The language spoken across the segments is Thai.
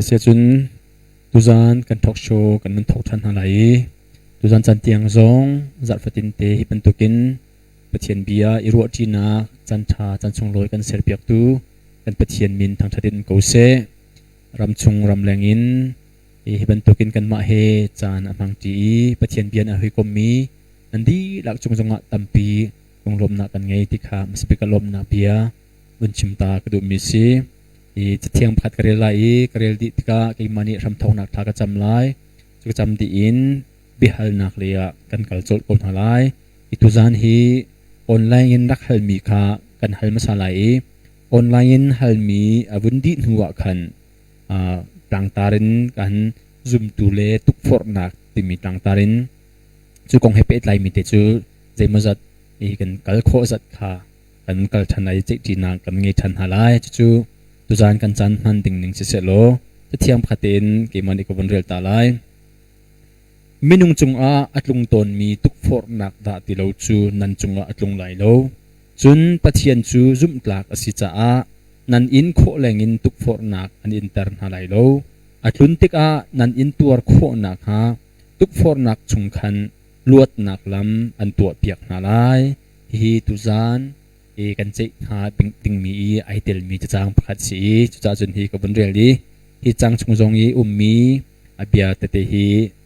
เสียจุนตุจานกันทอกโชว์กันมันทอกทันอะไรตุจานจันเตียงซองจัดฟัตินเตฮิปันตุกินปะเทียนเบียอิรัวจีนาจันทาจันทรงลอยกันเสร์เปียกตูกันปะเทียนมินทางทัดินเกาเซรำชงรำแรงอินฮิปันตุกินกันมาเฮจานอมังจีปะเทียนเบียนอหิกมีนันดีหลักจงจงะตัมปีกงลมนักกันไงที่ขามัสปิกลมนักเบียบุญชิมตากระดูมิซีจะเที่ยงพัดกระเรลายกระเรลดิตกะกิมันนี่รำทองนักทากระจำลายจุกจำดีอินบิฮัลนักเลียกันกัลจดคนหลายitu zan hi online rak hal mi kha kan hal masalai online hal mi avundi nuwa khan tang tarin kan zoom tu le tuk for nak ti mi tang tarin chu kong he pet lai mi te chu zeimazat i kan kal kho zat kha kan kal thanai che ti na kan nge than halai chu tu zan kan chan han ding ning se se lo te thiam khatin ke mani ko bon rel ta lai minung chunga atlung ton mi tuk for nak da ti lo chu nan chunga atlung lai lo chun pathian chu zum tlak asi cha a nan in kho leng in tuk for nak an intern halai lo atlun tik a nan in tuar kho nak ha tuk for nak chung khan luat nak lam an tuat piak halai hi tu zan e kan che ha ting mi ai tel mi chang pakhat si chu cha chun hi ko bun rel li hi chang chung jong i mi abia te hi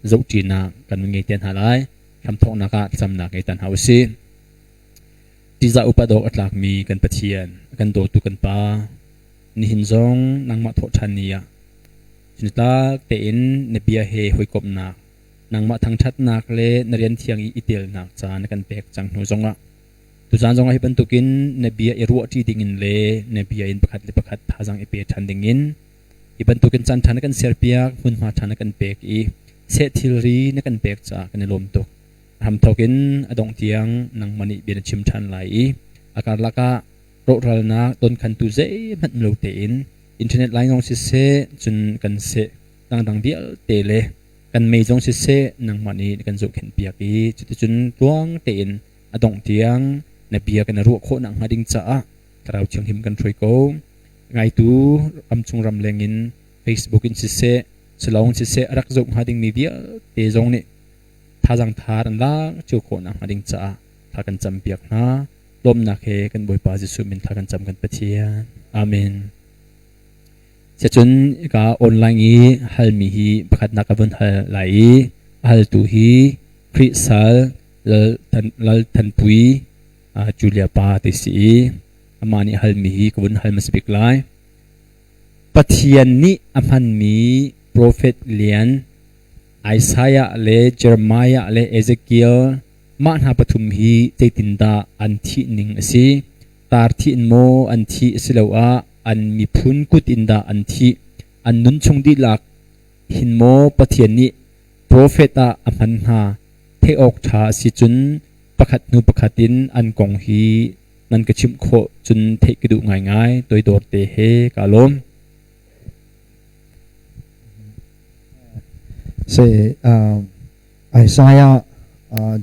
zo china kan nge ten halai tham thong naka cham na ke tan hausi ti za upadok atlak mi kan pathian kan do tu kan pa ni hin zong nang ma tho thania chinta te in ne bia he hoi kop na nang ma thang that nak le narian thiang i itel nak cha na kan pek chang nu zonga tu zan zonga hi ban tukin ne bia i ru ti ding in le ne bia in pakhat le pakhat thajang e pe than ding in iban tukin chan thana kan serpiak hun ma thana kan pek i se thilri na kan pek cha kan lom tok ham thokin adong tiang nang mani bin chim than lai i akar laka ro ral na ton khan tu ze man lo te in internet line ong si se chun kan se dang bial te le kan mei jong si se nang mani kan zo khen piak i chun tuang te in adong tiang na pia kan ru kho nang hading cha a tarau chiang him kan throi ko ngai tu amchung ram lengin Facebook in se chelong se rak zong hading mi bia te zong ni thajang thar an la chu kho na hading cha tha kan cham piak na lom na khe kan boi pa jisu min tha kan cham kan pathia amen se chun ka online i hal mi hi pakhat na ka bun hal lai hal tu hi krisal lal than pui julia pa te si amani hal mi hi kun hal masbik lai pathian ni amhan mi prophet lian Isaiah le Jeremiah le Ezekiel man ha pathum hi cheitinda an thi ning asi tar thi mo an thi siloa an mi phun kut inda an thi an nun chung di lak hin mo pathian ni propheta amhan ha the ok tha si chun pakhat nu pakhatin an kong hi nan ka chim kho chun thei ki du ngai ngai toi dor te he kalom say Isaiah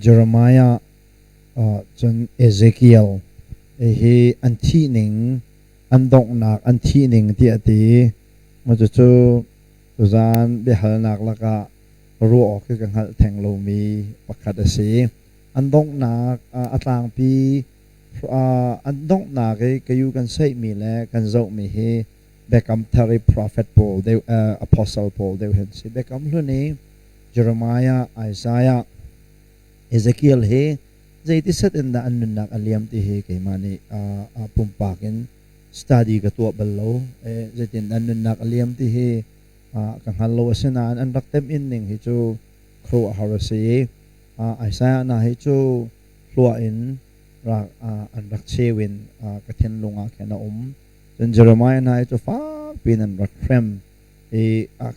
Jeremiah chun Ezekiel he anthi ning andok nak anthi ning ti ati ma chu zan be hal nak laka ru ok ka hal theng lo mi pakhat ase andok nak atlang pi andok nak ke kayu kan sai mi le kan zo mi he become thari prophet Paul they apostle Paul they had say become luni Jeremiah Isaiah Ezekiel he zaiti set in the annak aliam ti he kay mani pumpakin study ka tu ballo zaitin annak aliam ti he kan hallo asanan an raktem inning hi chu khro harasi Isaiah na hi chu flua in ra an rakchewin kathen lunga kana then Jeremiah na ito fa pinan rakfrem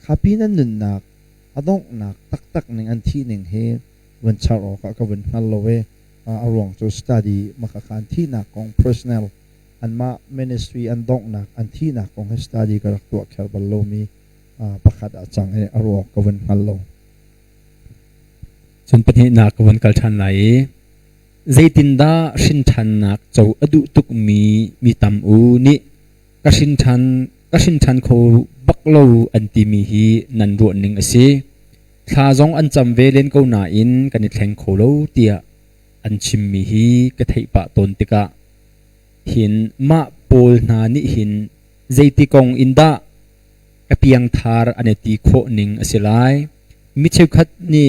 kapinan nun nak adong nak tak ning anthi ning he wen charo ka wen hallowe arong to study makakanthi na kong personal an ma ministry an dong nak anthi na kong study ka raktu khel ballomi pakhat achang e arong ka wen hallo chun pani na ka wen kal than lai zaitinda shin than nak chau adu tuk mi tam u ni kashin than กสินทันเขาบักโลอันตีมีฮีนันรัวหนึ่งสิถ้าจงอันจำเวเลนเขาหนาอินกันนิแทงเขาโลเตียอันชิมมีฮีก็ไทยปะตนติกะหินมาปูลนานิหินใจติกงอินดากะเปียงทาร์อันตีโคหนึ่งสิไลมิเชขัดนี่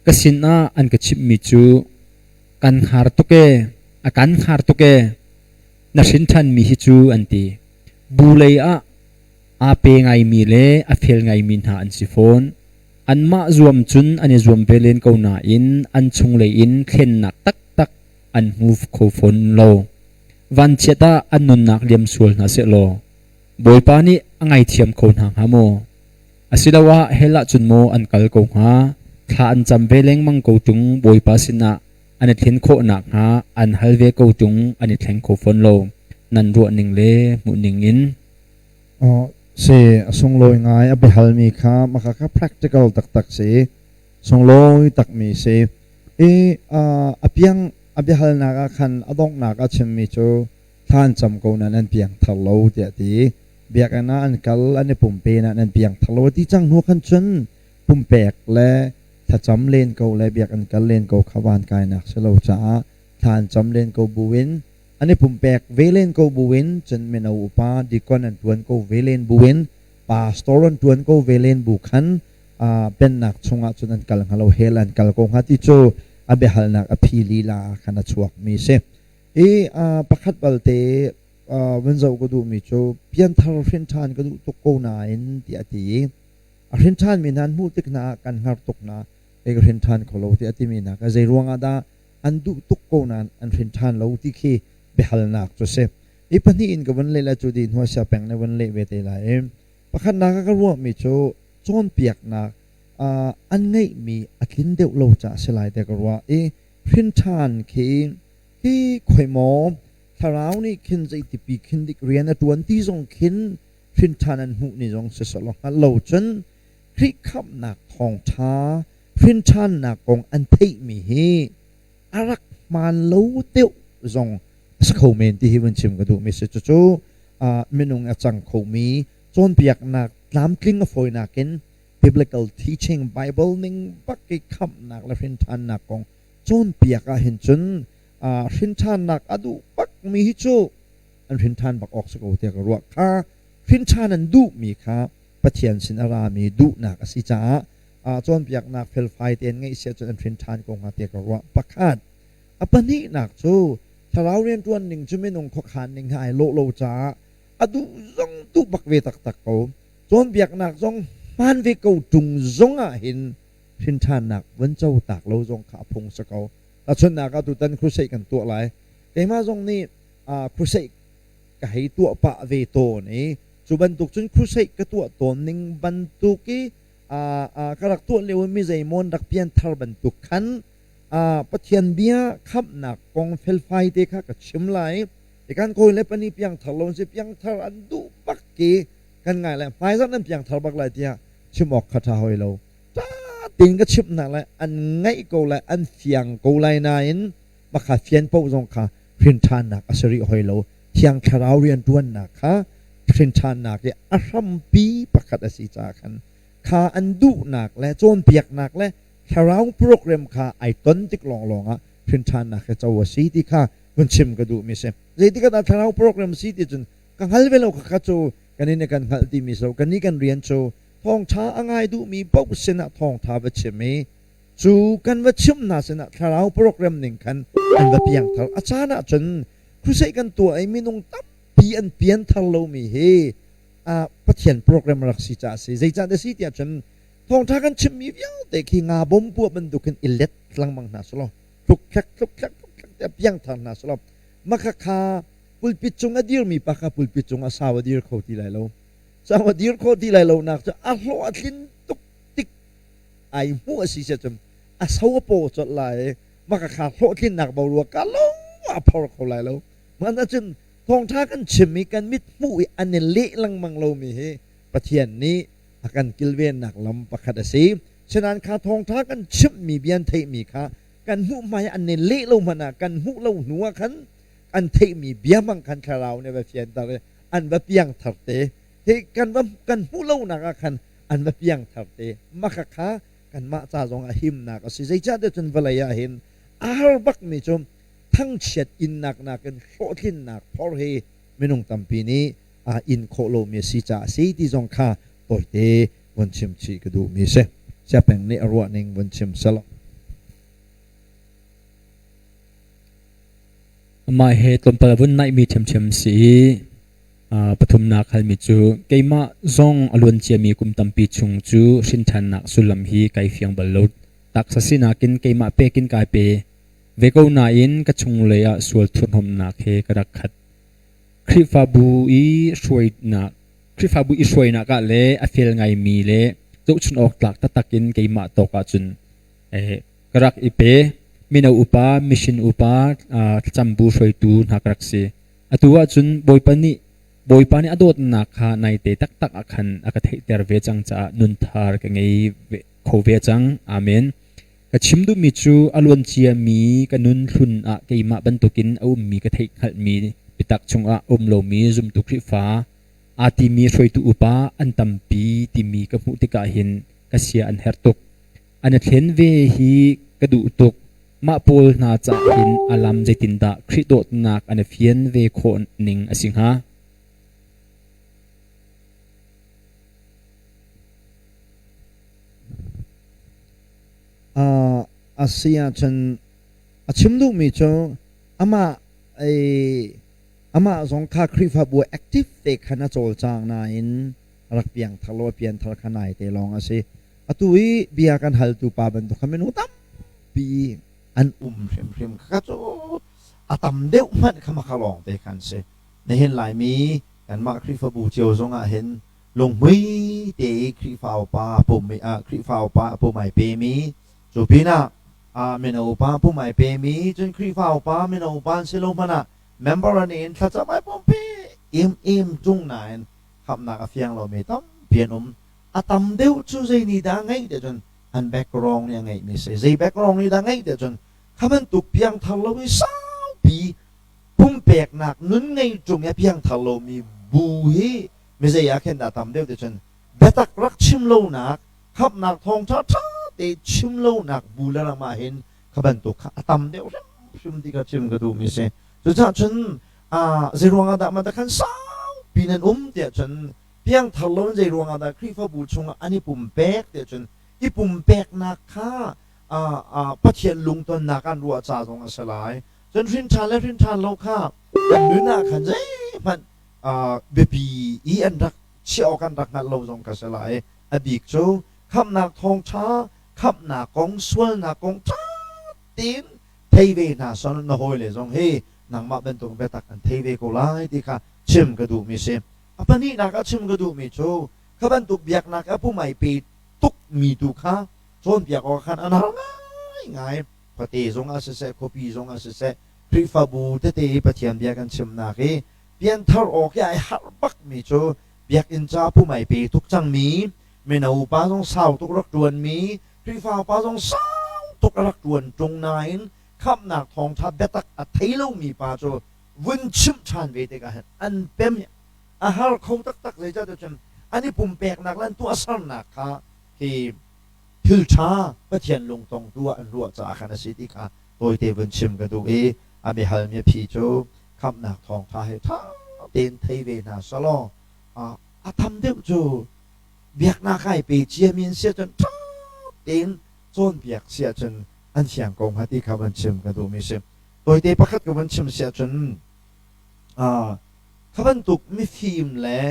กสินอาอันกชิมมิจูกันหาร์ตุเกอาการหาร์ตุเกนัสินทันมีฮิจูอันตีบูเลยอาเปงไงมีเลอาเฟลไงมีหาอันสิฟอนอันมาจวมจุนอันนี้จวมเวเลนเขาหนาอินอันชงเลยอินเข็นหนักตักตักอันมูฟเขาฟอนโลวันเชต้าอันนุนนักเลียมส่วนนาเสโลบอยปานี่ไงเทียมคนหางหาโมอาศิลาวะเฮละจุนโมอันกัลกงหาถ้าอันจำเวเลงมังกูจุงบอยปาสินะอันนี้เทียนโคหนักหาอันฮัลเวกูจุงอันนี้แทงโคฟอนโลนันรัวหนึ่งเลมุหนึ่งอินเสส่งลอยง่ายอภิฮัลมีค่ามาค่า practical ตักเสส่งลอยตักมีเสอภิยังอภิฮัลนักขันอดงนักเชมีโจท่านจำกูนั้นเพียงทะลุเดียดีเบียกันนั้นกัลอันนี้ปุ่มเปนั้นเพียงทะลุที่จังหัวขันจนปุ่มแปกและถ้าจำเล่นกูและเบียกันกัลเล่นกูขวานกายนักเสลาจ้าท่านจำเล่นกูบุวินอันนี้ผมแบกเวเลนกูบุวินจนเมนาอุปาดีกว่านั้นทวนกูเวเลนบุวินปาสตอรันทวนกูเวเลนบุคันเป็นนักชงอาจนั้นกัลฮัลโลเฮลันกัลกงฮัติโจอเบฮัลนักอภิลีลาขณะชวกมีเสประคัดบัลเตวันเจ้าก็ดูมีโจเพียนทาร์เฟนชานก็ดูตกโกนาอินที่อดีเฟนชานมีนันมูติกนากันหาตกนาเฟนชานขอโลที่อดีมีนักใจรวงอาดาอันดูตกโกนานอันเฟนชานโลที่คีเบฮัลนักจุเซปันนี้อินกับวันเล่ละจุดินหัวเสียแปงในวันเล่เวทีไลประคันนักก็รู้มีโจโจนเปียกนักอันไงมีอัดลินเดวโลจะสลายแต่ก็ว่าพินชานคีข่อยหมอถ้าเรานี่คินใจติปีคินดิเรียนตัวที่ทรงคินพินชานันหูนี่ทรงเสสลงฮัลโหลจนคลิกขับหนักทองช้าพินชานนักกองอันเทมีเฮอารักมันโลเตียวทรงสกาวเมนที่วันชิมก็ดูมีเสจจูเมนุงอาจังเขามีจนเปียกหนักน้ำกลิ้งฝอยหนักกิน biblical teaching Bible นิ่งปักกิขับหนักและพินชานนักกองจนเปียกเห็นจนพินชานนักอดูปักมีฮิโจอันพินชานปักออกสกาวเตียกรัวข้าพินชานันดูมีข้าปะเทียนสินอารามีดูหนักสิจ้าจนเปียกหนักเฟลไฟเตียนไงเสียจนอันพินชานกงเตียกรัวปักขาดปะนี้หนักโจถ้าเราเรียนตัวหนึ่งจะไม่นงขอขานหนึ่งหายโลจ้าอดูจงดูบักเวตักเขาจนเปียกหนักจงมันเวกูจุงจงเห็นพินชานหนักวันเจ้าตักเราจงขาพงสกาวแต่ชนนักก็ตุตันครุเซกันตัวไรไอ้มาจงนี่ครุเซก็ให้ตัวปะเวโตนี่จุบันตุกจนครุเซก็ตัวตัวหนึ่งบันตุกีกระดักตัวเลวมีใจมอนดักเพียนทาร์บันตุกขันปะเทียนเบียขับหนักกองเฟลไฟเด็กก็ชิมไหลในการโกยเล็บนี้เพียงทาร์ลงสิเพียงทาร์อันดูปักกีกันไงแหละไฟสักนั้นเพียงทาร์บักไหลเดียชิมออกคาถาหอยเราติงก็ชิมหนักเลยอันไงกูเลยอันเสียงกูเลยนายน์มาขาเฟียนปูจงขาพินชานหนักอสริหอยโลเที่ยงคาราวเรียนด้วนหนักค่ะพินชานหนักเนี่ยอารัมปีประคัดอสิจาคันขาอันดุหนักและโจนเปียกหนักและคาราวโปรแกรมขาไอต้นที่ลองอ่ะพินชานหนักจะว่าสีที่ค่ะมันชิมก็ดูมิเซมเลยที่ก็ได้คาราวโปรแกรมสีที่จนกังหัลเวลาข้าโจกันนี่ในการหัลที่มิโซกันนี่กันเรียนโจทองช้าง่ายดูมีปุ๊บเสนาทองท้าวัชมีจูกันวัชมนาเสนาทาราวโปรแกรมหนึ่งคันอันว่าเพียงทาร์อาจารย์จนครูเสกันตัวไอ้มีนงตับเปลี่ยนทาร์โลมีเฮพัฒน์โปรแกรมรักษาจ่าสิใจจ่าเดสิที่จนทองท้ากันชิมมีเพียงแต่ขี้งาบมพวกมันดูกันอิเล็ดลังมังนาสโลทุกแคกแต่เพียงทางนาสโลมาคาปุลปิจงอดีรมีปากปุลปิจงอาสาวดีรเขาที่ไรเราสวัสดีคนที่ไรเราหนักจะอาโลอัดลินตุกติกไอหัวสิเสจมอาสาวโปจดไหลมากขาโลที่หนักเบาลัวกันแล้วพอเขาไหลแล้วมันนั่นจนทองท้ากันชิมีกันมิดมุยอันเนเละลังมังเรามีเฮประเทียนนี้อาการกิลเวนหนักลำประคัดสีฉะนั้นขาทองท้ากันชิมมีเบียนเทมีขากันหุไม่อันเนเละเรามันกันหุเราหนัวขันอันเทมีเบียมังคันคาราวในแบบเทียนตาเลยอันแบบยังถัดเตเฮ กันหูเล่านักกันอันแบบยังทับเตมักขากันมาจ่าจงอาหิมนักสิใจจัดจนเวลายาเห็นอาหารบักมีจมทั้งเฉียดอินนักกันโชทินนักพอเฮไม่นงตัมปีนี้อินโคโลเมียสิจ่าสีที่จงข้าตัวเตวันชิมชีกดูมีเสจะเป็นในอรวนิงวันชิมสละมาเหตุลมปะวันไหนมีเฉมสีปฐุมนาคัลมิจูเกยมาซองอลวนเจียมีกุมตัมปีชุงจูสินทันนักสุลัมฮีไกฟียงบอลลูดตักษสินากินเกยมาเปกินกายเปเวกนาอินกระชงเลยสวลทุนหมนักเฮกระขัดคริฟาบูอีช่วยนักกะเลอฟิลไงมีเลจุชุนออกตักตักินเกยมาตกจุนกระรักอีเปมินาอุปามิชินอุปาจัมบูช่วยตูนักรักเสอตัวจุนบอยปานี่อดดนักฮะในเตตักอันอากาศเตอร์เวจังจะนุนทาร์กันไงโคเวจังอาเมนกชิมดูมิจูอลวนเชียมีกันนุนทุนเกยมาบันตุกินเอามีกระเทยขัดมีปิตักชงโลมีซุมตุคริฟ้าติมีช่วยตูอุปาอันตัมปีติมีกับมุติกาหินกเสียอันเฮรตุกอันเห็นเวฮีกระดูตุกมาปูลนาจะหินอลัมใจตินดาคริโดนักอันเฟียนเวโคนนิงอสิงหาอาเซียนฉันชิมดูมีโจอามาสงค่าคริฟาบัวแอคทีฟเด็กขณะโจลจางนาอินรักเปียงทะเลาะเปียนทะเลขนาดเตลองอาศัยตุยเบียกันฮัลตูปาบันตุขมินุตัมปีอันเร็มข้าโจตัมเดียวมันขมาขลองเตกันเสในเห็นหลายมีกันมาคริฟาบูเจียวสงเห็นลงมือเตะคริฟาปาปุ่มคริฟาปาปุ่มไม่เปมีจูปีน่ะเมนูปาปุ่มไม่เปมีจนคริฟาปาเมนูปาเซลมันอ่ะเมมเบอร์นี่ถ้าจะไม่ปุ่มเปจุงนายขับนักเฟียงเราไม่ต้องเปลี่ยนตัมเดียวจูใจนี่ดังไงเดี๋ยวจนอันแบ็กกรองยังไงไม่ใช่ใจแบ็กกรองนี่ดังไงเดี๋ยวจนข้ามันตุกเพียงทะเลาะสาวปีปุ่มแปลกหนักนุ่นไงจุงเนี่ยเพียงทะเลาะมีบุยไม่ใช่อยากเห็นแต่ทำเดียวแต่ฉันเบตักรักชิมโลนักขับนักทองช้าแต่ชิมโลนักบูแล้วมาเห็นขับบันตุกทำเดียวชิมที่ก็ชิมก็ดูไม่ใช่สุดท้ายฉันใจรวงอาดามันตะขันสาวปีนั้นเดี๋ยวฉันเพียงทะเลาะใจรวงอาดาคริฟ้าบูชงอันนี้ปุ่มแบกเดี๋ยวฉันอีปุ่มแบกนักค่ะพัชเชนลุงตอนนักอันรัวจ่าตรงอัศลายจนรินชาและรินชาโลค่ะแต่เนื้อหนักขันใจมันเบบีอันรักเชี่ยวกันรักนักเราจงกระสลายบีกโจขับนักทองช้าขับนักกองสวนนักกองช้าตีนเทวีนาสนนหอยเลยจงเฮนางมาเป็นตัวเบตักอันเทวีโกไลที่ค่ะชิมกระดูมิเซปนี้นักชิมกระดูมิโจขับเป็นตุกเบียกนักผู้ใหม่ปีตุกมีตุกค่ะจนเบียกออกขันอันนั้นง่ายปฏิจงอาศัยคบีจงอาศัยพริฟาบูเตเตปฏิอันเบียกันชิมนักเฮเปลี่ยนทาร์ออกยังฮับบักมีโจเบียกอินจ้าผู้ใหม่ปีทุกจังมีเมนูป้าต้องสาวทุกรักดวนมีคริฟ้าป้าต้องสาวทุกรักดวนตรงไหนขับหนักทองทับเบตักอัฐิลูมีป้าโจวุ่นชิมชานเวทีกันอันเป็นอาหารเขาตักเลยจ้าเดี๋ยวฉันอันนี้ปุ่มแปลกหนักแล้วตัวสั่นหนักค่ะที่ทิลชาปะเทียนลงตรงตัวอันรัวจากคณะสิทธิค่ะโดยเทวันชิมกันดูอาเบฮัลเมียพีโจคำหนักทองท้ายท้าเต็นเทวีนาสลอทำเดียวจูเบียกนาไข่ปีเจียมินเสียจนท้าเต็นจนเบียกเสียจนอันเสียงกงฮัตติขับวันชิมกันดูมิเซโดยเทประคัดกับวันชิมเสียจนขับวันตุกมีฟิล์มและ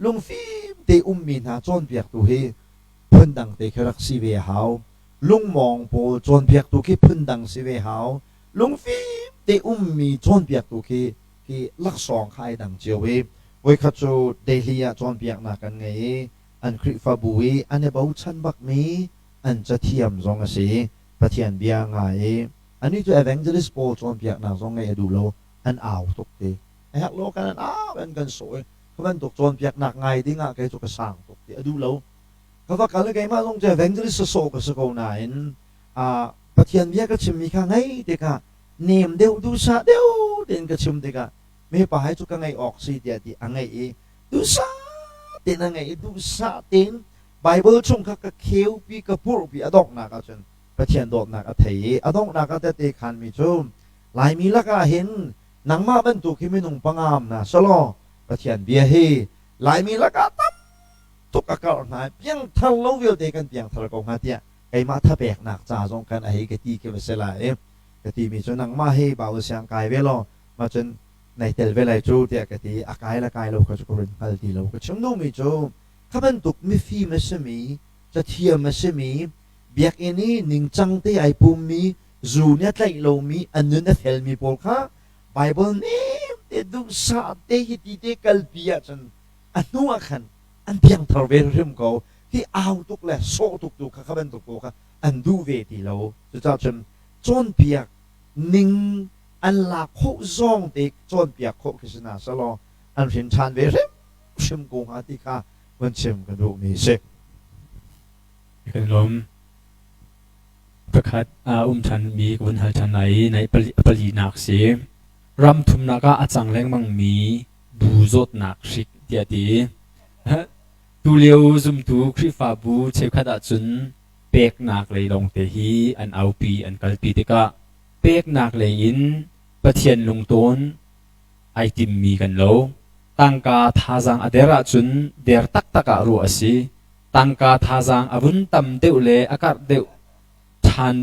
ลงฟิล์มเตมีนาจนเบียกตัวเฮพื้นดังเตะรักซีเวหาวลุงมองโปจนเบียกตัวที่พื้นดังซีเวหาวลุงฟิล์มเตมีจนเบียกตัวที่ลักสองใครดังเจียวไว้ขัดโจเดลียจนเบียกนักกันไงอันคริฟาบุยอันเนบาชันบักมีอันจะเทียมจงสิปะเทียนเบียงไงอันนี้ตัวเอเวนเจลิสโปจนเบียกนักจงไงดูโลอันอ่าวตกตีไอ้ฮักโลกันอันอ้าวเป็นกันสวยเขาเป็นตกจนเบียกนักไงที่งาแกจุกกระสังตกตีดูโลเขาว่ากันเลยไงมาจงจะเอเวนเจลิสโซกับสโกนายปะเทียนเบียกก็ชิมมีข้างไงเด็กเนมเดียวดูซาเดียวเด่นก็ชิมเด็กไม่ป่าให้จุกไงออกสิเดียดีอังไงดูซา ตินังไงดูซาตินไบเบิลชงข้ากะเขียวปีกะพูปีอดอกนักจนประเทียนโดดนักเทยอดอกนักแต่เตะขันมีจุ่มหลายมีละกะเห็นนังมาบรรทุกที่ไม่นุ่งปังามนะสโลประเทียนเบียเฮหลายมีละกะตั้มตุกกะกะหายเพียงทันโลวิวเดกันเพียงทะเลกงฮาเตียไอ้มาถ้าแบกหนักจ่าจงกันไอ้กะตีเกี่ยวเสลายกะตีมีจนนังมาเฮบ่าวเสียงกายเวลมาจนในเตลเวลาจูเตียกะตีอากายละกายเราก็จะกรินพัลตีเราก็ชมดูมีจูข้าบรรทุกมีฟีมาสมีจะเทียมมาสมีเบียกอันนี้หนึ่งจังเตไอปุ่มมีจูเนี่ยไตเรามีอันนั้นเทลมีโพลค่ะไบเบิลนี่เตดูซาเตฮิติเตกัลปีอาจนอันนู้นขันอันเพียงทรเวรเรื่องเขาที่เอาตุกแหละโซ่ตุกตุกข้าบรรทุกตัวค่ะอันดูเวทีเราจะจ้าจนจนเปียกหนึ่งอันหลักโคซองเด็กจนเปียกโคกิสนาสลออันเห็นชานเวรชิมกงอาติกามันชิมกันดูมีเสกกันลมประคัดชันมีคนหาชันไหนในปลีนักเสียรำทุมนักอาจังแรงมังมีดูโจดนักสิกเดียดีตูเลียวซุมตูคริฟาบูเชฟขัดจุนเป็กนักเลยลงเตหีอันเอาปีอันกัลปีเตกะเป็กนักเลยอินประเทียนลงต้นไอติมมีกันโลตั้งกาทาจังอเดระจุนเดรตักตะกะรัวสิตั้งกาทาจังอวุนตัมเดวเลอากาศเดวชัน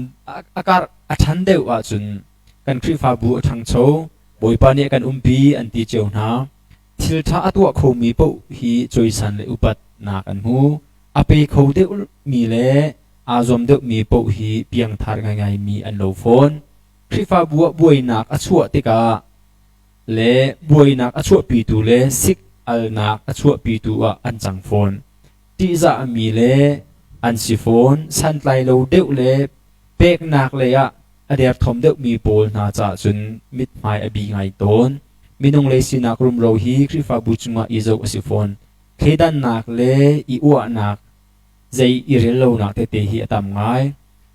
อากาศชันเดวอาจุนกันคริฟาบูทังโชบอยปานีกันปีอันตีเจียวนาทิลท่าตัวเขามีปุ๊ฮีจอยสันเลอุปัตนากันหูอเปเขาเดวมีเลอาจอมเดวมีปุ๊ฮีเพียงทาร์ง่ายมีอันโลฟอนคริฟาบัวบวยนักอชัวติกาเลบวยนักอชัวปีตูเลสิกอัลนักอชัวปีตูอันจังฟอนที่จะมีเลอันสิฟอนสันไลโลเดวเลเป็กนักเลยอะอเดียร์ทอมเดวมีโปลนาจะจนมิดไมอบีไงต้นมินงเลสินักรุมโรฮีคริฟาบุจุงะอิโซอสิฟอนเคดันนักเลอีอวนักใจอิเรโลนักเตเตฮีตามง่าย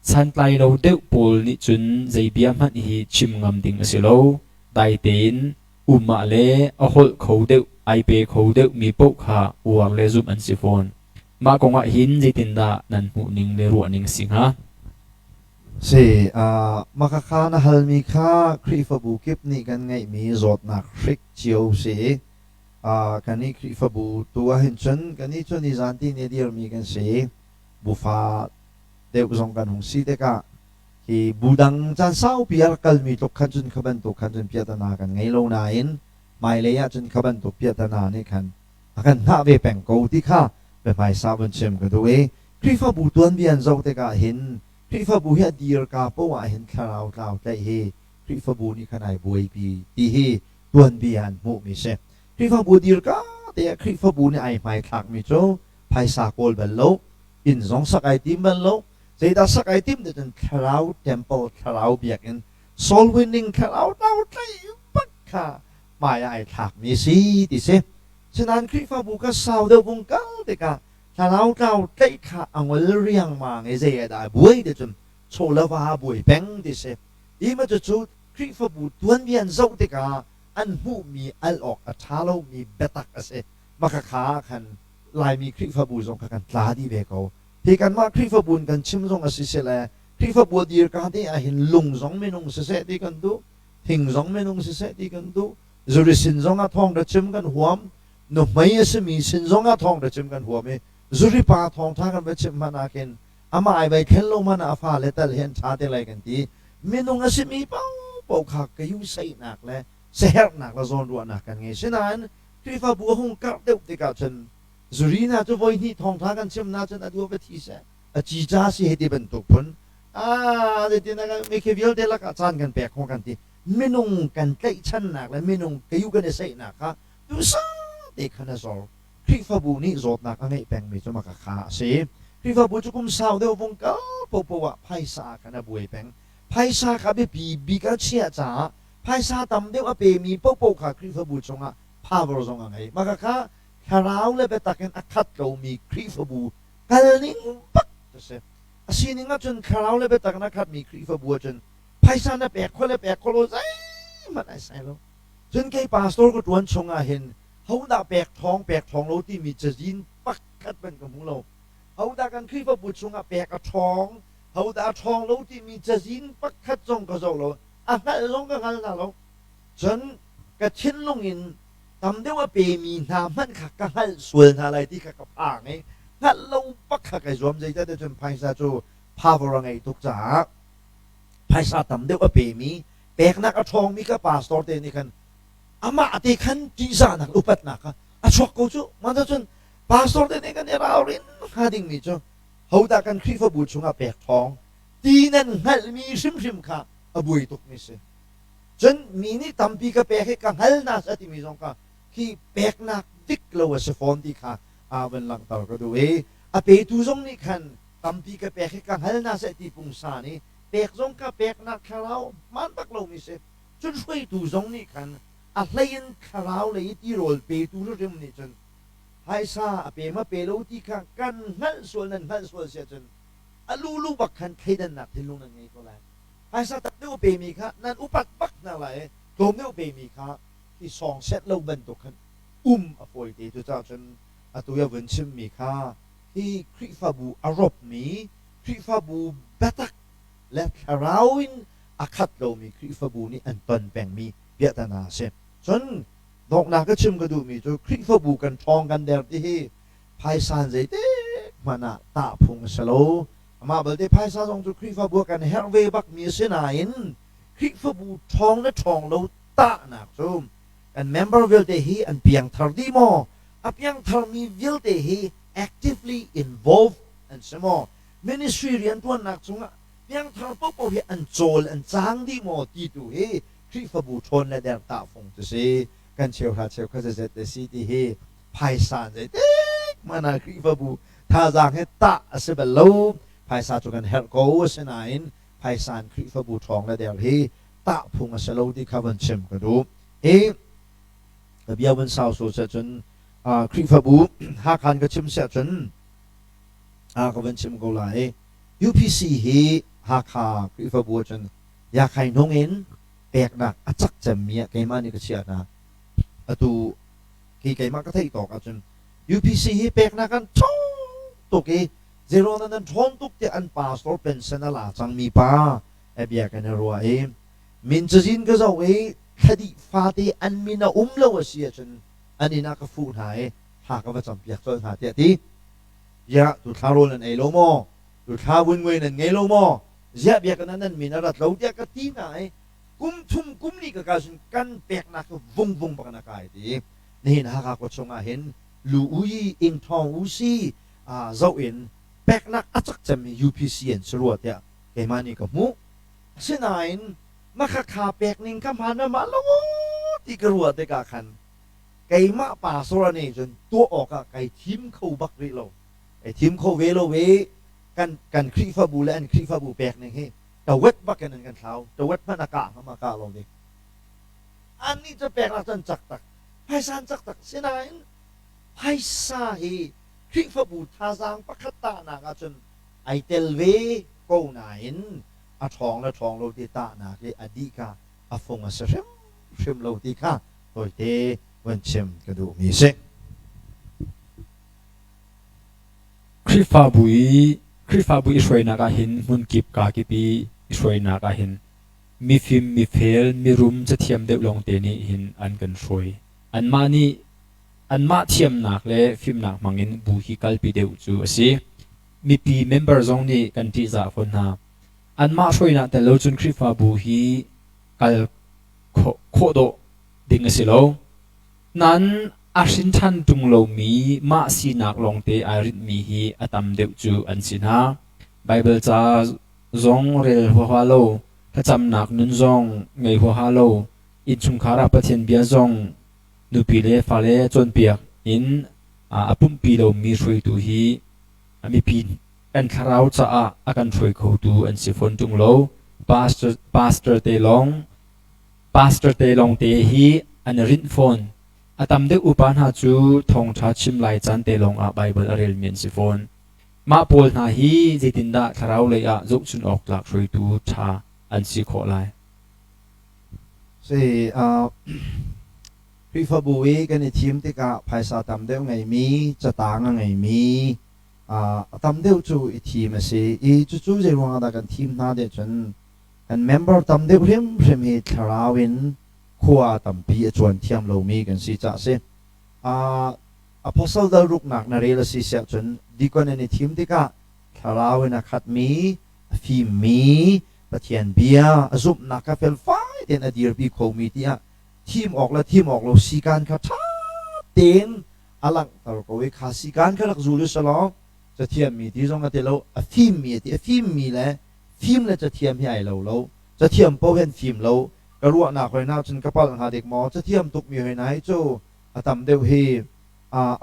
สันไลโลเดวโปลนิจุนใจเบียมันฮีชิมงำดิงอสิโลได้เต็นมาเลอโหลเขาเดวไอเปเขาเดวมีโปค่ะอวงเลซุมอันสิฟอนมากงะหินใจตินดานันหูนิงเลรัวนิงสิงฮะสิมาค้านะฮัลมีค่าคริฟบูกิบนี่กันไงมีจดนักริกเจียวสิกันนี่คริฟบูตัวเห็นฉันกันนี่ชนนิจันที่เนี่ยเดียวมีกันสิบุฟาเดี๋ยวส่งกันหงสีเด็กที่บูดังจันเศร้าเปียร์กัลมีตกขันจนขบันตกขันจนเปียตนากันไงโลนาอินไม่เลยจนขบันตกเปียตนานี่กันกันหน้าเวแปงกูที่ข้าไปไปซาบันเชมกันด้วยคริฟบูตัวนี้อันเจ้าเด็กเห็นคริฟบูเฮดีร์กาเพราะว่าเห็นข่าวใจเฮคริฟบูนี่ขนาดบวยปีที่เฮตัวนี้อันมุมิเชคริฟบูดีร์กาแต่คริฟบูนี่ไอไม่ทักมิโจไปสากลบันโลอินสองสักไอติมบันโลใจดัสักไอติมเดินข่าวเทมเพิลข่าวเบียกันโซลวินนิ่งข่าวเราใจปักค่ะไม่ไอทักมิสิที่เชฉะนั้นคริฟบูก็สาวเดวงกัลเด็กถ้าเราใจขาอังวลเรียงมาไงเสียได้บวยเดี๋ยวจนโชว์ละว่าบวยแบงดิเซอีมันจะจูคริฟบูตัวนเวียนเจ้าเด็กอันหูมีอัลออกอัชาโลมีเบตักเสมาขาขันลายมีคริฟบูส่งกันตาดีเบกที่กันมาคริฟบูนกันชิมส่งอสิเสลคริฟบูดีร์กันที่เห็นลุงส่งเมนงเสดีกันดูหิงส่งเมนงเสดีกันดูจุดสินส่งอาทองเดชิมกันหัวหนุ่มไม่ยสมีสินส่งอาทองเดชิมกันหัวมีจุริปาทองทางกันไปชิมมานาเกนอามาไอไปเทลโลมานาฟ้าเลตเลนชาเตลัยกันทีเมนูงสิมีเป้าปกขักก็ยุ่งใส่หนักเลยเสียหนักละโซนรัวหนักกันไงฉะนั้นคริฟาบัวหงกับเด็กเด็กฉันจุริน่าจะวันนี้ทองทางกันชิมน่าจะน่าดูไปทีเสจีจ้าสิเหตุเป็นตุกพนเดี๋ยวนั้นไม่เคยวิลเดลักอาจารย์กันแปลกของกันทีเมนูกันใกล้ชั้นหนักและเมนูก็ยุ่งกันใส่หนักค่ะดูซะเด็กขนาดโซคริฟาบูนี่โจดนักอะไรแปลงมีจะมาขาเสียคริฟาบูจะกุมสาวเดียววงก้าปว่าไพศากันนะบวยแปงไพศากับบีกัเชียจ้าไพศาตำเดียวเปมีปค่ะคริฟาบูจงพาวรจงไงมาขาคาราวเลยไปตักกันอัคัดเรามีคริฟาบูกันนิ่งปักจะเสียสิ่งนี้จนคาราวเลยไปตักกันอัคัดมีคริฟาบูจนไพศาเนี่ยแปลกคนเลยแปลกคนรู้ใจมันไอ้ใส่แล้วจนแกปาสโตร์ก็ตวนชงเห็น เขาด่าแปลกทองเราที่มีจะยินปักคัดเป็นกับของเราเขาด่ากันคือพระบุตรทรงแปลกกับทองเขาด่าทองเราที่มีจะยินปักคัดทรงกับเราอ่ะนั่นลงกันนะเราฉันกระชิ้นลงอินทำได้ว่าเปมีน้ำมันขักกันส่วนอะไรที่ขักกับอ่างไงถ้าเราปักขักไอ้รวมใจจะได้จนภายซาโจพาบรังไงทุกจ่าภายซาทำได้ว่าเปมีแปลกนักทองมีกระปาสตอร์เตนี่กันอามาติขันจีซานักอุปัตนักชกกูจูมันจะจนปาสตอร์เตนี่กันเราเรียนหาดิ่งมีจูเขาด่ากันคริฟบุตรชงแปลกทองตีนั่นฮัลมีชิมค่ะบุยตุกมิเซจนมีนี่ทำปีกระแปลกให้กังฮัลน่าสติมีสองค่ะที่แปลกนักดิกเราว่าเซฟอนที่ค่ะวันหลังต่อก็ดูเปตูซงนี่คันทำปีกระแปลกให้กังฮัลน่าสติปุงสานี่แปลกซงค่ะแปลกนักคารามันปักเรามิเซจนช่วยตูซงนี่คันอะไรยันคาราเลยที่โรลเปตูเรื่องนี้จนให้ซาเปมาเปโลที่ค่ะกันฮัลส่วนนั้นฮัลส่วนเสียจนลูบักคันใครดันหนักที่ลุงนั่นไงก็แล้วไอ้สัตว์เนื้อเปมีค่ะนั่นอุปัตปักนั่นแหละตัวเนื้อเปมีค่ะที่สองเซตเราบรรทุกขันอโฟยตีตัวเจ้าจนตัวยาวันชิมมีค่ะที่คริฟาบูอารบมีคริฟาบูเบตักและคาราวินอาคัดเรามีคริฟาบูนี่อันตันแบ่งมีเบียดนาเซจนดอกนาก็ชิมก็ดูมีตัวคริฟาบูกันทองกันเดร์ที่ภายซานใจเด็กมันตาพุงสโลมาเบลเดพายซาจงจุคริฟาบัวกันเฮลเวบักมีเสนาอินคริฟาบูทองและทองเราตาหนักซุ่มอันเมมเบอร์วิลเดฮีอันเพียงทาร์ดีโมอันเพียงทาร์มีวิลเดฮี actively involved อันสมอ ministry เรียนตัวหนักซุ่มเพียงทาร์ปุ๊บเฮอันโจลอันจางดีโมตีดูเฮคริฟาบูทอนและเดลตาฟงจะเซกันเชียวหาเชียวก็จะเซตซีดีเฮพายซานจะเด็กมันคริฟาบูท่าจางให้ตาเสบลลูภายซาจุกันเฮลโก้เสนาอินภายซานคริฟบูทองและเดลฮีตะพุงเสโลที่คาวันเชมก็ดูเบียวันสาวสุดจนคริฟบูหาคันก็ชิมเสจนคาวันเชมก็ไหล UPC ฮีหาคาคริฟบูจนอยากให้น้องเอ็นแปลกหนักจักจะมีเกมานี่ก็เชียนะตูกี่เกมาก็ที่ต่อกันจน UPC ฮีแปลกหนักกันช่องตุกี้เจโรนั้นทนทุกที่อันป่าสโตรเป็นเซนาลาจังมีป่าเบียกันรัวมินจะจินก็จะคดีฟาตีอันมีน่าเลวเสียจนอันนี้นักฟูนหายหากว่าจำเปียกจนหาเดียดียะตุทารุนันไอโลโมตุทาวุนเวนันไงโลโมเสียเบียกันนั้นมีน่ารักเราเดียกตีไหนกุมทุ่มกุมนี่ก็การกันเปียกนักวงปกันนักไอดีนี่นะหากว่าชงอาเห็นลูอุยอิงทองอุซีเจ้าอินแปลกนักอาจจะมี UPC อันสรวดเนี่ยเกมานี่ก็มุเส้นไหนมาขาแปลกนิ่งคำพันมาแล้วที่กระวดได้กาคันไก่มาป่าโซรานี่จนตัวออกอะไก่ทิมเข้าบักริโลไอ้ทิมเข้าเวโลเวกันคริฟาบูและอันคริฟาบูแปลกนี่ให้แต่เวทบักกันนั่นกันเท้าแต่เวทมันอากาศมากาลงดิอันนี้จะแปลกละจนจักตักไพศาลจักตักเส้นไหนไพศาลคริฟบูทาซังปักตานาจนไอเตลเวโกนาอินทองและทองโลติตานาเกอดีกาฟงเชมโลติกาโดยเตวันเชมกระดูมีเซคริฟาบุยช่วยนักหินมุนกิบกากิปีช่วยนักหินมีฟิมมีเฟลมีรุมจะเทียมเด็บลงเตนี่หินอันกันช่วยอันมานี่อันมาเทียมนักเลยฟิล์มนักมังอินบุฮิกัลปีเดวจูสิมีปีเมมเบอร์ซงนี่กันที่จะฝนหาอันมาช่วยนักแต่เราจุนคริฟาบุฮิกัลโคโดดิ่งสิโลนั้นอาชินทันตุงโลมีมาสีนักลงเตอาริดมีฮีอัตมเดวจูอันสินะไบเบิลจะซงเรลหัวฮาโลถ้าจำนักนุนซงไงหัวฮาโลอินชุมคาราปะเทียนเบียซงนูปีเลฟาเลจนเปียกอินปุ่มปีเรามีช่วยตัวฮีมีปีอันคาราวจะอากันช่วยเขาตัวอันสิฟอนตุงโลปาสเตอร์เตลองเตฮีอันรินฟอนอาตามเด็กอุปานหาจูทองชาชิมไลจันเตลองไบเบิลอาเรลเมียนสิฟอนมาโพลนาฮีจิตินดาคาราวเลยจุกชุนออกหลักช่วยตัวชาอันสิโคไลสิ คริฟบุยกันในทีมที่กะภายสาตำเดียวไงมีจะต่างไงมีตำเดียวจู่อีทีมสิอีจู่จะรวงอะไรกันทีมน่าเดจนกันเมมเบอร์ตำเดียวเรียมเหตุคราวินขัวตำปีจวนเทียมเรามีกันสิจ้าสิApostle ได้รุกหนักในเรื่องสิเสียจนดีกว่าในทีมที่กะคราวินขัดมีฟีมีปะเทียนเบียซุปนักเฟลไฟเดนอดีร์บีโคมีที่ทีมออกและทีมออกเราสีการขัดชัดเต็นอลังตลอดก็เวคาสีการขัดจูลุสลอจะเทียมมีที่ตรงกันเราฟิล์มมีที่ฟิล์มมีแหละฟิล์มเลยจะเทียมที่ไอเราจะเทียมโปเห็นฟิล์มเราก็รู้ว่าหนักเลยนะจนกระเป๋าหาเด็กหมอจะเทียมตุกมีให้ไหนโจทำเดียวให้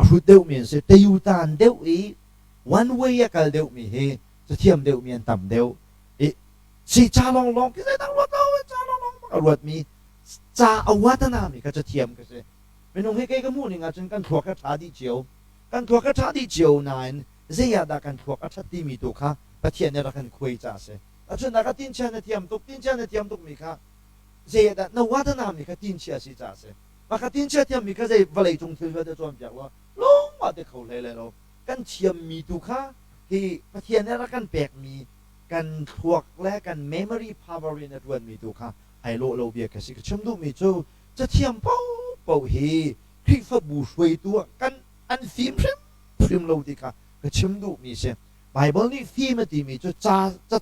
รุดเดียวมีเสแต่อยู่ตานเดียวอีวันเวียกันเดียวมีให้จะเทียมเดียวมีอันต่ำเดียวสิจ้าลองที่ไหนตั้งรถเราจ้าลองเอารถมีจ้าเอาวัฒนามีก็จะเทียมกันสิไม่ต้องให้ใครก็มุ่งงานจนกันถั่วกระชาดีเจียวกันถั่วกระชาดีเจียวนานเสียดากันถั่วกระชาดีมีตัวค่ะประเทศเนี่ยเรากันคุยจ้าสิแล้วจนนักตินเชียนเทียมตุกตินเชียนเทียมตุกมีค่ะเสียดานวัฒนามีก็ตินเชียสิจ้าสิมาตินเชียเทียมมีก็จะวลัยจงถือว่าจะจอมจากว่าลงมาเด็กเขาเลยเรากันเทียมมีตัวค่ะที่ประเทศเนี่ยเรากันแบกมีกันทวกและกัน memory power ในตัวมีตัวค่ะไอโลเราเบียกันสิก็ชมดูมีโจจะเทียมเป้าเฮคลิกฟับบูช่วยตัวกันอันฟิล์มเราดีค่ะก็ชมดูมีเสียไบเบิลนี่ฟิล์มตีมีจะ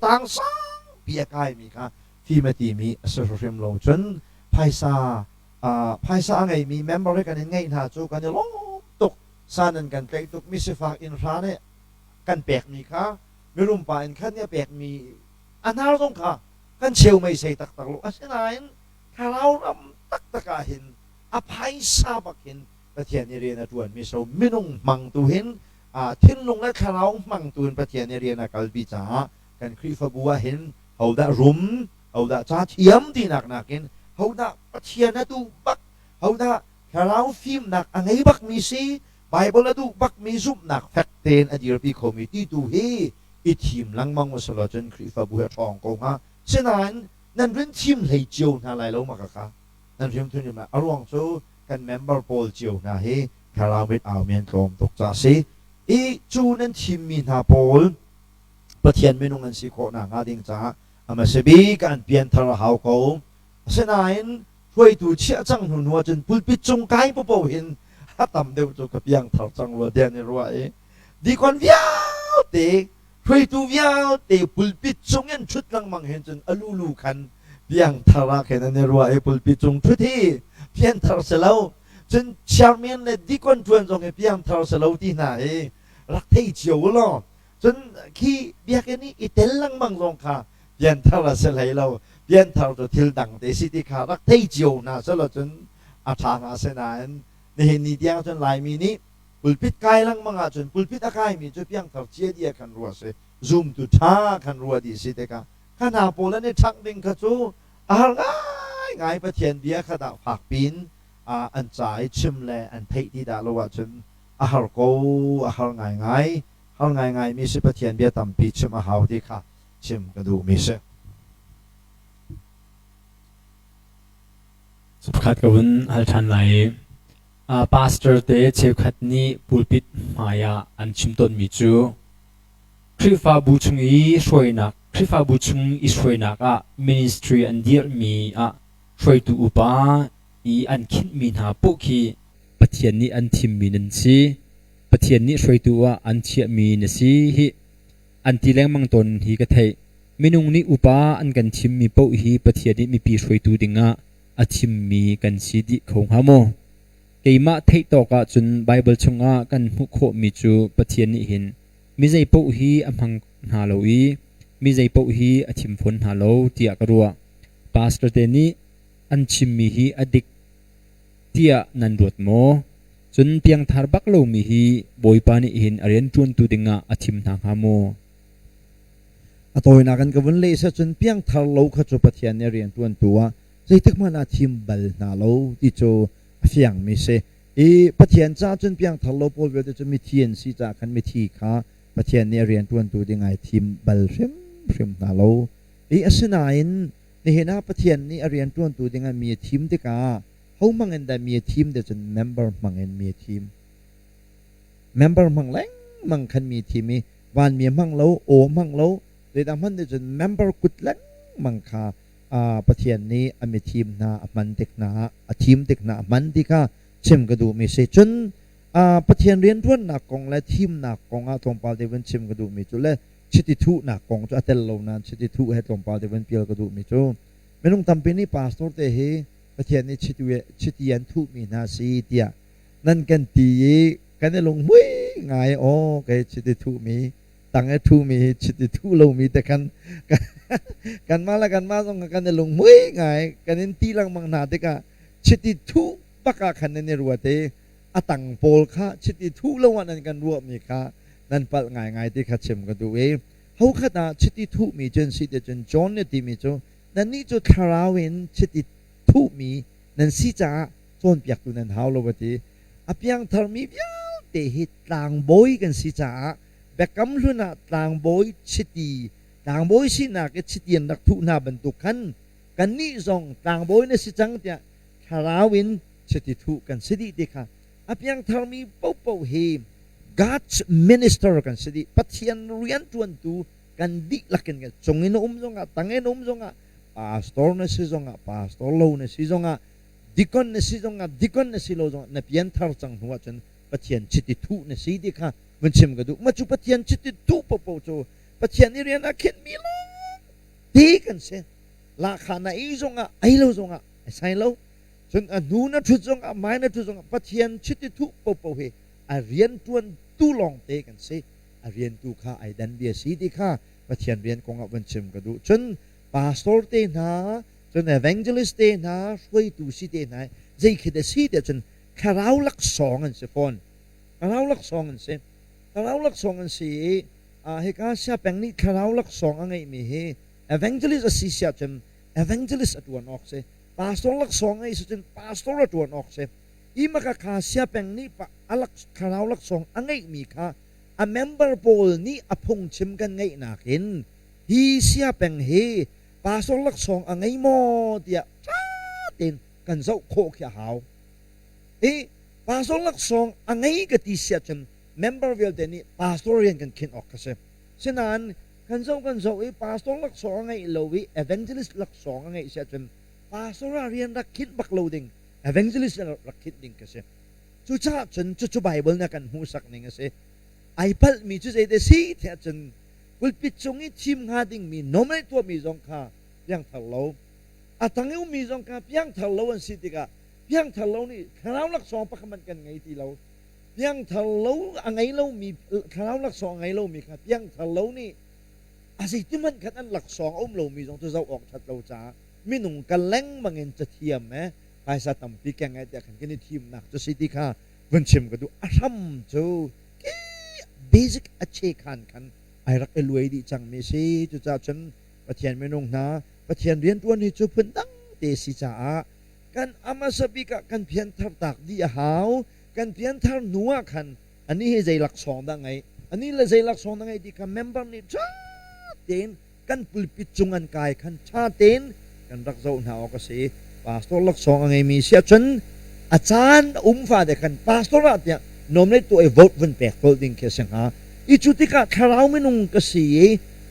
ต่างสังเบียกายมีค่ะฟิล์มตีมีสุดฟิล์มเราจนภายษาไงมี member กันยังไงนะโจกันจะลงตกสานันกันไกลตกมิสฟากอินทราเนี่ยกันแปลกมีค่ะไม่รู้ป่านขั้นเนี่ยแปลกมีอันนั้นเราต้องค่ะกันเชลไม่ใช่ตักโลกเช่นนั้นถ้าเราตักเห็นอภัยซาบักเห็นประเทศนี้เรียนตัวมีโซไม่ต้องมังตัวเห็นทิ้งลงและถ้าเรามังตัวประเทศนี้เรียนกัลบิจ้ากันคริฟบัวเห็นเอาได้รุมเอาได้จ้าเทียมที่หนักเห็นเอาได้ประเทศนั้นดูบักเอาได้ถ้าเราฟิล์มหนักอะไรบักมีสิไบเบิลดูบักมีซุปหนักแฟกเตนอดีตปีคอมมิตี้ดูเฮอีทีมลังมังวสลจนคริฟบัวทองกงฮะเช่นนั้นนั่นเป็นทีมเลยเจียวน่าไรแล้วมากค่ะนั่นทีมทุนยังไงอารมณ์โซ่กันเมมเบอร์โพลเจียวนะเฮคาราเวตเอาเมียนกลมตกจ่าสิอีจูนั่นทีมมีนาโพลประเทศเมนูเงินสิโคหนังอาดิงจ้าอามาเซบีกันเปลี่ยนทาราฮาวโกเช่นนั้นช่วยดูเชี่ยจังหนุนจนปุ่นปิดจงไกปะปเห็นถ้าต่ำเดียวจะกับยังทาจังรัวเดียนในรัวดีกว่าวิวเตะช่วยดูวิวเตะปุ่นปิดจงยันชุดลังมังเห็นจนอลูคันยังทาราแค่นั้นในรัวปุ่นปิดจงชุดที่เพียงทาราเสลาจนชาร์เมียนเลยดีกว่าทวนจงเพียงทาราเสลาที่ไหนรักที่เจียวล้อจนขี้เบียกันนี้อีเตลังมังลงค่ะเพียงทาราเสลาเราเพียงทาราทิลดังเดสิติค่ะรักที่เจียวนะสละจนอาทางอาเซนานนี่เห็นนี่เดียงจนลายมีนี้ปุลพิษกายลังมังอาจนปุลพิษอากายมีจะเพียงทาราเจียดีกันรัวเสซูมตุท่ากันรัวดีสิติค่ะขณะโปแล้วเนี่ยชักดิ่งขจูง่ายประเทศเบียขณะผักปีนอันใจชิมแลอันเทที่ดาลว่าจนอาหารโกอาหารง่ายมีสิประเทศเบียตั้มปีชิมอาหารที่ค่ะชิมกระดูมีสิสุขขัดกับวันอัลชันไหลพาสเตอร์เตเชฟขัดนี้ปูปิดมายาอันชิมต้นมิจูคริฟาบูชงอีช่วยนักคริฟาบูชงอีช่วยนักมินิสทรีอันเดียร์มีช่วยตัวอุปาอีอันคิดมีนาปุกีประเทศนี้อันทิมมีนันซีประเทศนี้ช่วยตัวอันเชียมีนซีฮิอันที่แรงมังตนฮีกระเทยมินุงนี้อุปาอันกันทิมมีปุฮีประเทศนี้มีปีช่วยตัวดิ่งอาทิมมีกันซีดิคงฮาโมเกยมาเทตอกจนไบเบิลชงกันหุกโคมีจูประเทศนี้เห็นมิใจปุฮีอัมพังฮาโลอีมิใจปุฮีอาทิมฝนฮาโลเตียกรัวพาสเตอร์เตนี้อันชิมมีฮีอดิกเตียนันรวดโมจนเพียงทาร์บักโลมีฮีบอยปานิหินอเรียนจวนตูดิงอาทิมทางฮาโมตัวนักกันกับวันเล่ซะจนเพียงทาร์โลขจบประเทศเนี่ยเรียนตัวตัวใจทึกมันอาทิมบัลนาโลที่โจเฟียงมิเซประเทศจ้าจนเพียงทาร์โลโพลเวลจะมีเทียนสีจากกันมีทีค่ะประเทศเนี่ยเรียนตัวตัวดิงไอทิมบัลเริมนาโลอัศนัยนี่เห็นนะประเทศนี้เรียนตัวดิงไอมีทีมที่กา เขามังเงินได้มีทีมเดี๋ยวจน member มังเงินมีทีม member มังแรงมังคันมีทีมมีวันมีมังเล้าโอมังเล้าโดยตามมันเดี๋ยวจน member กุดแรงมังคาประเทศนี้มีทีมนามันเด็กนาทีมเด็กนามันที่ข้าเชื่อมกระดูมีเสจนประเทศเรียนด้วนนักกองและทีมนักกองตรงปาเดวันเชื่อมกระดูมีจุดและชิติทุนักกองจุดเตลโลนันชิติทุให้ตรงปาเดวันเปียกระดูมีจุดไม่ต้องทำเป็นนี่ปาสตอร์เตะประเทศนี้ชิติยันทุมีนาซีเดียนั่นกันตีกันได้ลงมุ้ยไงโอ้แกชิติทุมีตั้งไอ้ทุมีชิติทุเรามีแต่กันมาแล้วกันมาต้องกันได้ลงมุ้ยไงกันนี้ตีลังมังนาเด็กชิติทุปากขันในรัวเตตังโปลค่ะชิติทุละวันนั้นกันรัวมีค่ะนั่นปัดง่ายที่ขัดเชื่อมกันดูเขาขนาดชิติทุมีจนสิเดจนจอนเนี่ยที่มีโจนั่นนี่จะคาราวินชิติทุมีนั่นสิจ้าจนเปียกตัวนั้นเท้าเราไปที่เพียงทำมีเพียงแต่เหตุต่างบอยกันสิจ้าแบบกำลังต่างบอยชิติต่างบอยสินะก็ชิติยันรักทุนาบรรทุกกันนี่ทรงต่างบอยเนี่ยสิจังเดียคาราวินชิติทุกันสิดีดีค่ะเพียงทำมีเป้าเป้าเฮม God's minister กันสิดีปัจจัยเรียนจวนตูกันดิลักกันจงอินจงตั้งอินจงpastor เนี่ยสิจงpastor โลเนี่ยสิจงdeacon เนี่ยสิจงdeacon เนี่ยสิโลจงเนี่ยเพียงทารจังหัวจนปัจจัยชิติทุเนี่ยสิดีค่ะมันเชื่อมกันดูมาจูปัจจัยชิติทุเป้าเป้าโจปัจจัยนี้เรียนอาเคนมีโลดีกันเสียราคาไหนจงไอโลจงไอใส่โลจนนูนัทุจงไม่นัทุจงปัจจัยชิติทุเป้าเป้าเฮเรียนจวนตู้ลองเตะกันเสียเรียนตู้ข้าไอดันเบียสีดีค่ะปัจจัยเรียนกงวันเชื่อมกันดูจนpastor เตนะจน evangelist เตนะช่วยดูสิเตนะใจคิดสิเดจนคาราวลักสองอันเสียฟอนคาราวลักสองอันเสียคาราวลักสองอันเสียเหตุการณ์เสียแปลงนี้คาราวลักสองอันไงมีเฮ evangelist สิเสียจน evangelist ตัวนักเสีย pastor ลักสองไงสิจน pastor ตัวนักเสียอีมาค่ะเสียแปลงนี้ปะลักคาราวลักสองอันไงมีค่ะmember poll นี้พงชิมกันไงนักเห็นฮีเสียแปลงเฮปาสลักสองอังไงโมเดียจ้าเต็นกันเจ้าโคกยาหาวปาสลักสองอังไงก็ตีเสียจน member เวลเดนี่ปาสเรียนกันเขียนออกกันเสียฉะนั้นกันเจ้าปาสลักสองอังไงโลวิ evangelist ลักสองอังไงเสียจนปาสเรียนรักคิดบักโลดิง evangelist รักคิดดิงกันเสียจู่จ้าจนจู่ไบเบิลนักกันหูสักหนึ่งกันเสียไอพัลมีจู่ใจเดซี่เทียจนกุลปิดจงอีทีมหาดิ่งมีน้องไม่ตัวมีจงค่าเพียงทะเลาตั้งเอามีจงค่าเพียงทะเลาอันสิติกาเพียงทะเลานี่คราวลักสองปักมันกันไงที่เราเพียงทะเลาอังไงเรามีคราวลักสองไงเรามีครับเพียงทะเลานี่อาศัยที่มันขนาดหลักสองเรามีจงจะเจ้าออกชัดเราจ้ามีหนุ่มกันแล้งบางเงินจะเทียมไหมภายสตัมปีแกงไงแต่ขันกันในทีมหนักจะสิติกาวันเชื่อมกันดูอารัมโจเบสิกอัจฉริยะกันไอรักไอรวยดีจังไม่ใช่จุดจ้าฉันประเทศไม่นงนะประเทศเรียนตัวนี้จุดพื้นตั้งเตสิจ้ากันอามาสบิกะกันเพียงทับตักดีหาวกันเพียงทับนัวขันอันนี้ให้ใจหลักสองได้ไงอันนี้ละใจหลักสองได้ไงที่กันเมมเบอร์นี่ชาเต็นกันปุลปิดจุงันกายขันชาเต็นกันรักเจ้าหน้าอกเสียปาสโตหลักสองไงมีเสียฉันอาจารย์ฟ้าเด็กกันปาสโตรัตเนี่ยนมในตัวไอ้โหวตวันแปลกโตดิ้งแค่เสียงหาอีจุดที่คาราวไม่นุ่งกษี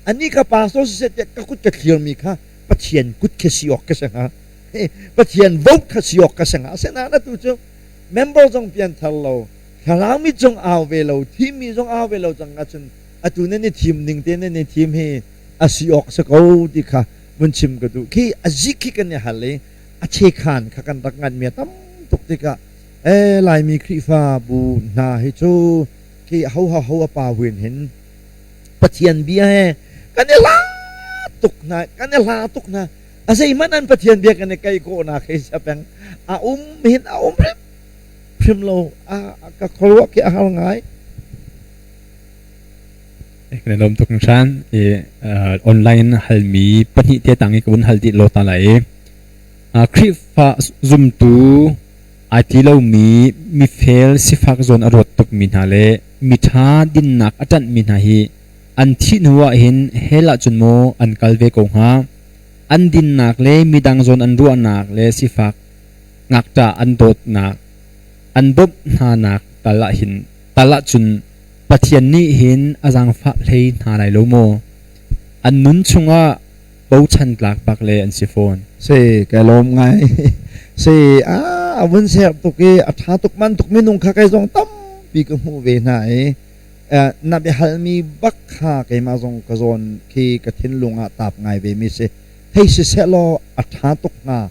อันนี้ก็ปาสโตเสด็จก็คุดกระเทียมมีค่ะปัจเจียนกุดเคสิออกกษังหาปัจเจียนโหวตเคสิออกกษังหาเสนานะตัวเจ้าเมมเบอร์จงเปลี่ยนทัลโลคาราวมีจงเอาเวลาทีมมีจงเอาเวลาจังอาจารย์ตัวนี้ในทีมหนึ่งเต้นในทีมให้อาศิออกสักเอาดีค่ะมันชิมกันดูที่อาจิกิกันเนี่ยฮัลเลยอาเชคานข้ากันรักงานเมียตั้มตุกติกะลายมีครีฟ้าบูนาให้โจที่เขาป่าเวียนเห็นปะเทียนเบียกันเนี่ยลาตุกนะกันเนี่ยลาตุกนะอาศัยมันนั่นปะเทียนเบียกันเนี่ยไกโกนะเคยจะเป็นเห็นพริมโลก็ครัวกี่อาไงในลมทุกชั้นออนไลน์ฮัลมีปนิเตตังอีกวันฮัลติโลตาไหลคลิปฟ้าซุ่มตูไอที่เรามีเฟลสิฟักโซนอรดตุกมินาเลมิทาดินนักอาจารย์มินาฮีอันที่นัวเห็นเฮลัจนโมอันกัลเวกงฮาอันดินนักเลมีดังโซนอันรัวนักเลสิฟัก ngak ta an dot nak an dop na nak tala hin tala chun pathian ni hin azang fa hlei na lai lo mo an nun chunga bo chan tlak pak le an si phone se cái lom ngay se vẫn xem tục cái thà tục man tục mình nung khá cái dòng tâm bị cái mu về này na bị hal mi bắc ha cái mà dòng cái dòng khi cái thiên lung tạp ngay về mi se hay se lo thà tục na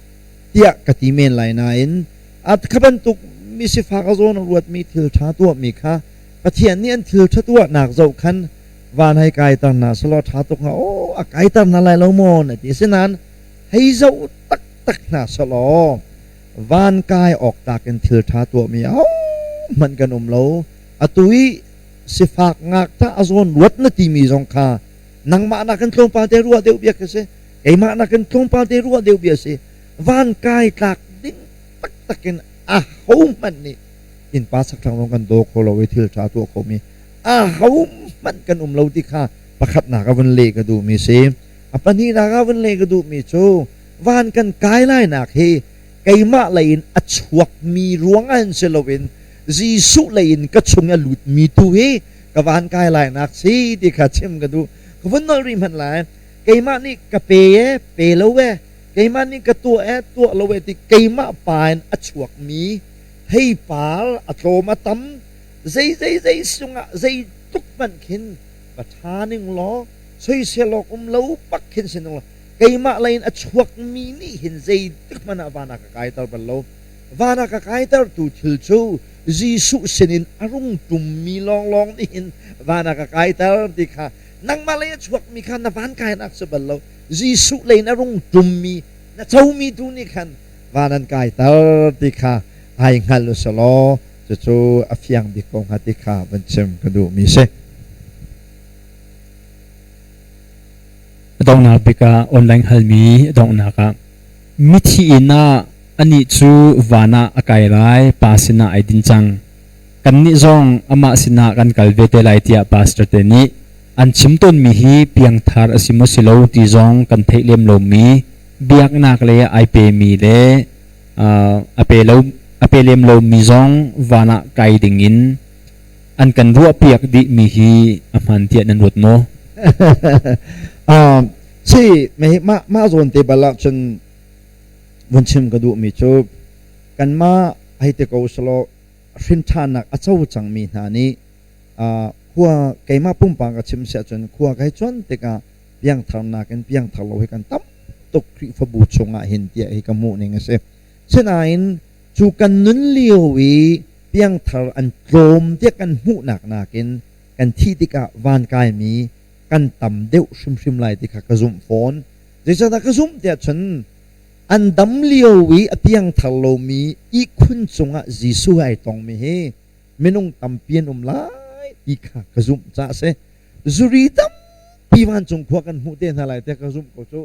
tia cái tí men lại này các bạn tục mi se pha cái dòng ruột mi thil thà tua mi kha cái thiên niên thil thà tua nạc dậu khăn và hay cái tao na slo thà tục na cái tao na lại lâu mò này thì sẽ nan hay dậu tắc tắc na slo van kai ok ta kan thil tha to mi man kan lo atui si fak ngak ta azon ruat na ti mi jong kha nang ma na kan tlong pa te ruwa deu bia ka se ei ma na kan tlong pa te ruwa deu bia se van kai tak ding tak takin ho man ni in pa sak thang kan do ko lo we thil tha to ko mi ho man kan lo ti kha pakhat na ka van le ka du mi se apani na ka van le ka du mi chu van kan kai lai nak he cái mạ lain chuộc mi ruang an selovin Giêsu lain cái chung a lut mi tu he cái van kai lại nak si thì khát chem cái du cái vấn nói rim hẳn lại cái mạ ni cái pe lâu ve cái mạ ni cái tua lâu ve thì cái mạ pain chuộc mi hay pa ma tam dây sung dây tuk man khin và tha ning lo xây xe lo lâu bắc khin sen lo cái mạ lain chuộc mi ni hin dây tức mà vana cái tar ballo vana cái tar tu thil chu Giêsu senin arung tum mi long ni hin vana cái tar ti kha nang ma lain chuộc mi khan na van kai nak se ballo Giêsu lain arung tum mi na chau mi tu ni khan vana cái tar ti kha ai ngal so lo chu afiang bi kong ha ti kha ban chem ka du mi se dong na pika online halmi dong na ka mithi ina ani chu wana akai rai pasina aidin chang kan ni zong ama sina kan kalvete lai tia pastor te ni an chimton mi hi piang thar asimo silo ti zong kan theilem lo mi biak nak le ai pe mi le ape lem lo mi zong wana kai dingin an kan ru piak di mi hi aman tia nan rut no si ma zon te bala chen vun chim ka du mi chu kan ma ai te ko slo rin than nak achau chang mi na ni khuwa kai ma pum pa ka chim sia chen khuwa kai chon te ka piang thar na kan piang thar lo he kan tam tok kri fa bu chunga hin tia he ka mu ning se senain chu kan nun liu wi piang thar an tlom te kan mu nak nakin kan thi ti ka van kai mi kan tam deuh shim lai ti kha ka zum phone jeisa da ka zum te chen an dam liu wi apiang thalo mi I khun chunga Giêsu ai tong mi he menung tam pian lai ti kha ka zum cha se zuri tam pi wan chung khwa kan mu te na lai te ka zum ko chu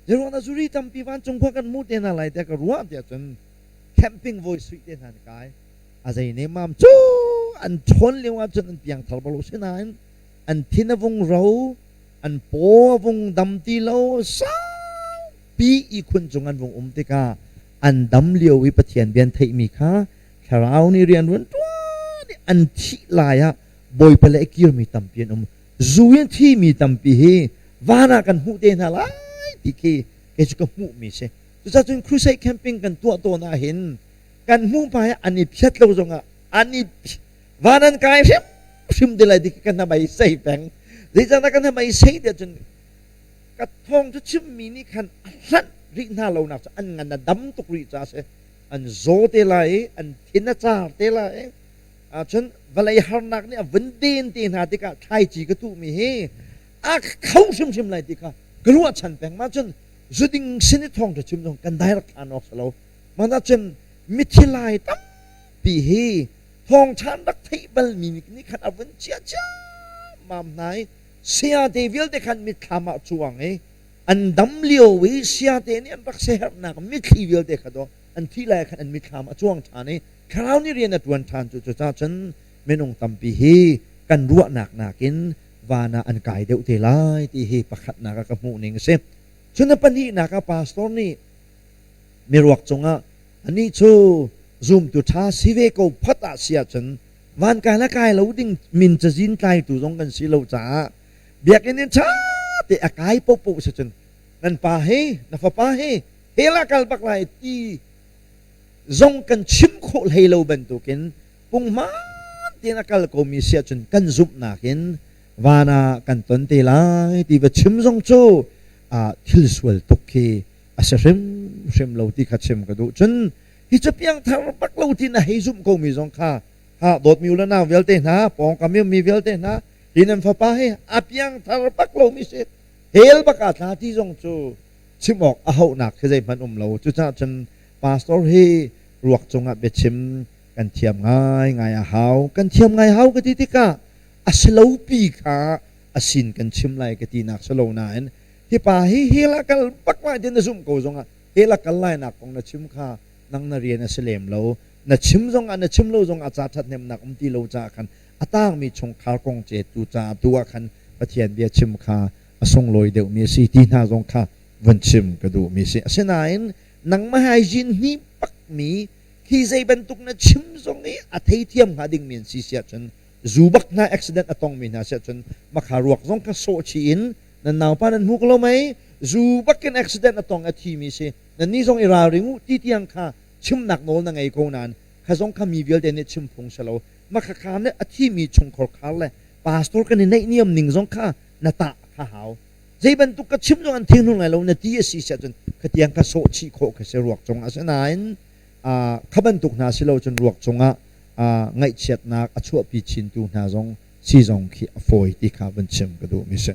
jero na zuri tam pi wan chung khwa kan mu te na lai te ka ruwa te chen camping voice suite te han kai azai ne mam chu an thon lewa chen an piang thal balo se nan an thina vung ro an po vung dam ti lo sa pi I khun chung an vung te ka an dam liu wi pathian bian thei mi kha kharau ni rian run twa ni an thi la ya boy pale kir mi tam pian zuin thi mi tam pi he wana kan hu te na lai ti ke chu ka mu mi se tu sa chun crusade camping kan to na hin kan mu pa ya ani phet lo zonga ani wanan kai sim de lai di kan na bai sei peng de ja na kan na bai sei de chun ka thong chu chim mi ni khan hlan ri na lo na an ngan na dam tuk ri cha se an zo te lai an thina cha te lai chun valai har nak ni van den te na ti ka thai chi ka tu mi he khau sim lai ti ka grua chan peng ma chun zuding sin thong chu chim jong kan dai rak an ok lo ma na chun mithilai tam pi he thong chan dak thei bal mi ni khat avan chia mam nai sia te vil te khan mit khama chuang e an dam liu wi sia te ni an rak se har na mit thi vil te khado an thi lai khan an mit khama chuang thane kharau ni rian atwan than chu cha chen menung tam pi hi kan ruwa nakin wana an kai deuh te lai ti hi pakhat na ka mu ning se chuna pani na ka pastor ni miruak chunga อันนี้ชูzoom tu tha sive ko phata sia chen van kai la kai lo ding min cha jin kai tu jong kan si lo cha biak in cha te akai po po sa chen nan pa he na fa pa he hela kal bak lai ti zong kan chim kho hei lo ben tu ken pung ma ti na kal ko mi sia chen kan zup na ken wana kan ton te lai ti va chim zong chu a thil sual tok ke a sa rem lo ti kha chem ka du chen hi cha piang thar bak lo ti na hei zum ko mi zong kha ha dot mi ula na velte na pong kam mi velte na hinam fa pa he a piang thar bak lo mi se hel baka tha ti zong chu chimok a ho nak khazai man lo chu cha chen pastor he ruak chunga be chim kan thiam ngai a hau kan thiam ngai hau ka ti ti ka a selo pi kha a sin kan chim lai ka ti nak selo na en hi pa hi hela kal bak ma din na zum ko zonga hela kal lai nak kong na chim kha nang na rian a selem lo na chim zong an na chim lo zong a cha that nem nak ti lo cha khan atang mi chung khar kong che tu cha tua khan pathian bia chim kha asong loi deu mi si ti na zong kha van chim ka du mi si asenain nang ma hai jin ni pak mi khi zai ban tuk na chim zong e a thei thiam ha ding min si sia chen zubak na accident atong min ha sia chen makha ruak zong ka so chi in na naw pa nan huk lo mai zubak ken accident atong a thi mi si na ni zong ira ringu ti tiang kha chim nak nol na ngai ko nan kha zong kha mi vel de ne chim phung salo makha kham ne a thi mi chung khor khal le pastor kan nei niam ning zong kha na ta kha hau zai ban tuk ka chim zong an thing nu ngai lo na ti si sia chen ka tiang ka so chi kho ka se ruak chong asenain a khaban tuk na silo chen ruak chonga a ngai chet nak a chu pi chin tu na zong si zong khi foi ti kha ban chim ka du mi se